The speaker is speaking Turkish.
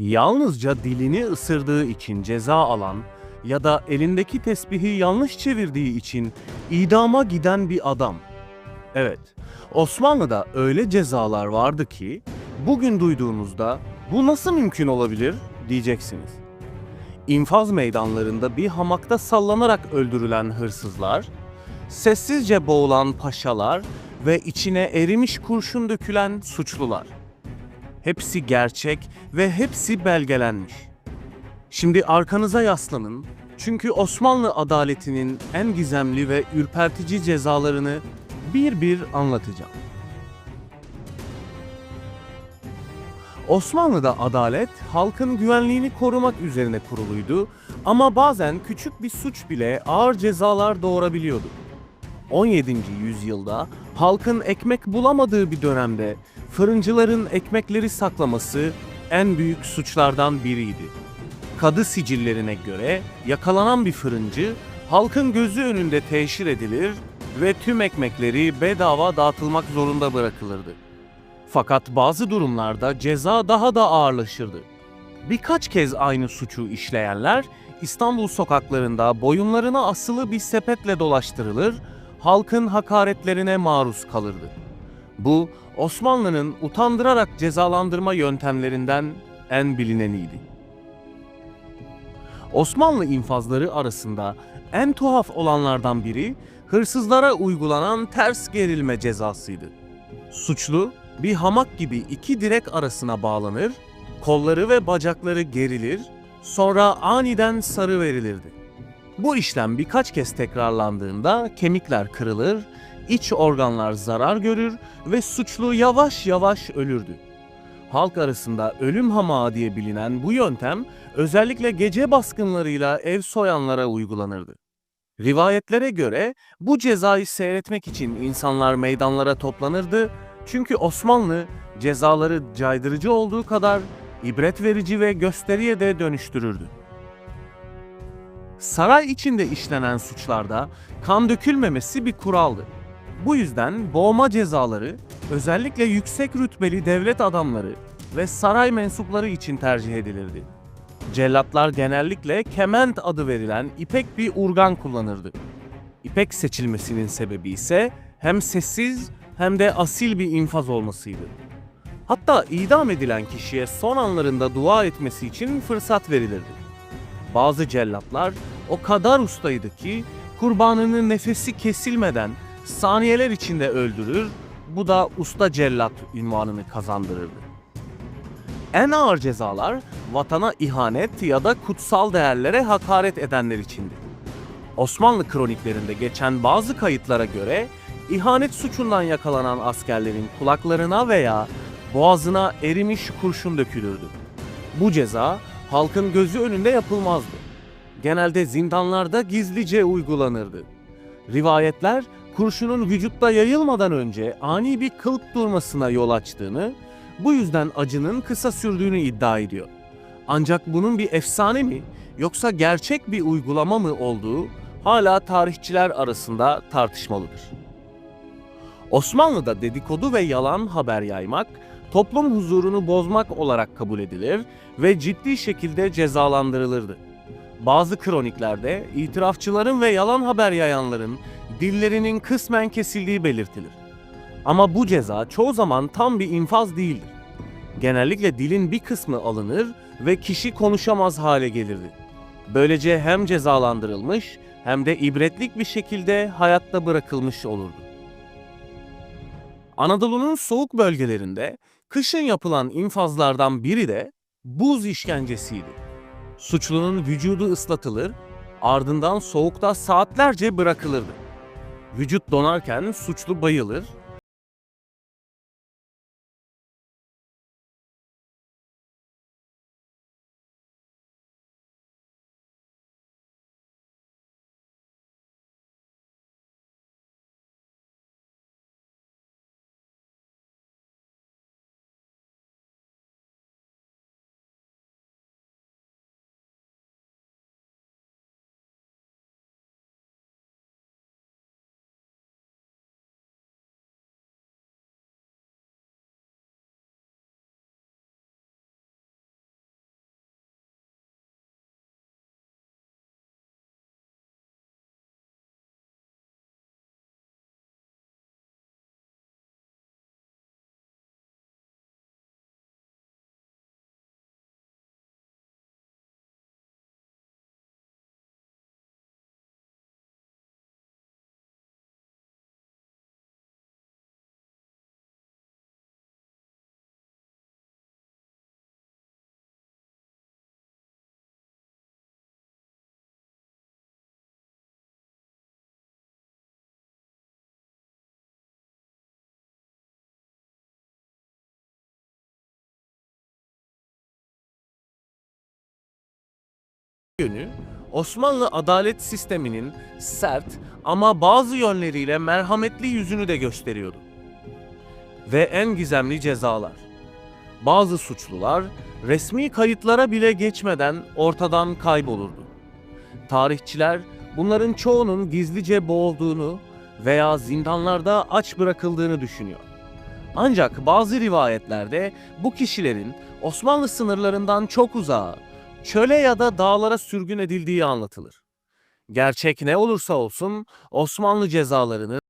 Yalnızca dilini ısırdığı için ceza alan ya da elindeki tesbihi yanlış çevirdiği için idama giden bir adam. Evet, Osmanlı'da öyle cezalar vardı ki bugün duyduğunuzda bu nasıl mümkün olabilir diyeceksiniz. İnfaz meydanlarında bir hamakta sallanarak öldürülen hırsızlar, sessizce boğulan paşalar ve içine erimiş kurşun dökülen suçlular. Hepsi gerçek ve hepsi belgelenmiş. Şimdi arkanıza yaslanın çünkü Osmanlı adaletinin en gizemli ve ürpertici cezalarını bir bir anlatacağım. Osmanlı'da adalet halkın güvenliğini korumak üzerine kuruluydu ama bazen küçük bir suç bile ağır cezalar doğurabiliyordu. 17. yüzyılda halkın ekmek bulamadığı bir dönemde fırıncıların ekmekleri saklaması en büyük suçlardan biriydi. Kadı sicillerine göre yakalanan bir fırıncı halkın gözü önünde teşhir edilir ve tüm ekmekleri bedava dağıtılmak zorunda bırakılırdı. Fakat bazı durumlarda ceza daha da ağırlaşırdı. Birkaç kez aynı suçu işleyenler İstanbul sokaklarında boyunlarına asılı bir sepetle dolaştırılır, halkın hakaretlerine maruz kalırdı. Bu Osmanlı'nın utandırarak cezalandırma yöntemlerinden en bilineniydi. Osmanlı infazları arasında en tuhaf olanlardan biri hırsızlara uygulanan ters gerilme cezasıydı. Suçlu bir hamak gibi iki direk arasına bağlanır, kolları ve bacakları gerilir, sonra aniden sarıverilirdi. Bu işlem birkaç kez tekrarlandığında kemikler kırılır, iç organlar zarar görür ve suçlu yavaş yavaş ölürdü. Halk arasında ölüm hamağı diye bilinen bu yöntem özellikle gece baskınlarıyla ev soyanlara uygulanırdı. Rivayetlere göre bu cezayı seyretmek için insanlar meydanlara toplanırdı çünkü Osmanlı cezaları caydırıcı olduğu kadar ibret verici ve gösteriye de dönüştürürdü. Saray içinde işlenen suçlarda kan dökülmemesi bir kuraldı. Bu yüzden boğma cezaları özellikle yüksek rütbeli devlet adamları ve saray mensupları için tercih edilirdi. Cellatlar genellikle kement adı verilen ipek bir urgan kullanırdı. İpek seçilmesinin sebebi ise hem sessiz hem de asil bir infaz olmasıydı. Hatta idam edilen kişiye son anlarında dua etmesi için fırsat verilirdi. Bazı cellatlar o kadar ustaydı ki kurbanını nefesi kesilmeden saniyeler içinde öldürür, bu da usta cellat unvanını kazandırırdı. En ağır cezalar vatana ihanet ya da kutsal değerlere hakaret edenler içindi. Osmanlı kroniklerinde geçen bazı kayıtlara göre ihanet suçundan yakalanan askerlerin kulaklarına veya boğazına erimiş kurşun dökülürdü. Bu ceza halkın gözü önünde yapılmazdı. Genelde zindanlarda gizlice uygulanırdı. Rivayetler kurşunun vücutta yayılmadan önce ani bir kılık durmasına yol açtığını, bu yüzden acının kısa sürdüğünü iddia ediyor. Ancak bunun bir efsane mi yoksa gerçek bir uygulama mı olduğu hala tarihçiler arasında tartışmalıdır. Osmanlı'da dedikodu ve yalan haber yaymak, toplum huzurunu bozmak olarak kabul edilir ve ciddi şekilde cezalandırılırdı. Bazı kroniklerde itirafçıların ve yalan haber yayanların dillerinin kısmen kesildiği belirtilir. Ama bu ceza çoğu zaman tam bir infaz değildir. Genellikle dilin bir kısmı alınır ve kişi konuşamaz hale gelirdi. Böylece hem cezalandırılmış hem de ibretlik bir şekilde hayatta bırakılmış olurdu. Anadolu'nun soğuk bölgelerinde kışın yapılan infazlardan biri de buz işkencesiydi. Suçlunun vücudu ıslatılır, ardından soğukta saatlerce bırakılırdı. Vücut donarken suçlu bayılır, yönü, Osmanlı adalet sisteminin sert ama bazı yönleriyle merhametli yüzünü de gösteriyordu. Ve en gizemli cezalar. Bazı suçlular resmi kayıtlara bile geçmeden ortadan kaybolurdu. Tarihçiler bunların çoğunun gizlice boğulduğunu veya zindanlarda aç bırakıldığını düşünüyor. Ancak bazı rivayetlerde bu kişilerin Osmanlı sınırlarından çok uzağa, çöle ya da dağlara sürgün edildiği anlatılır. Gerçek ne olursa olsun Osmanlı cezalarını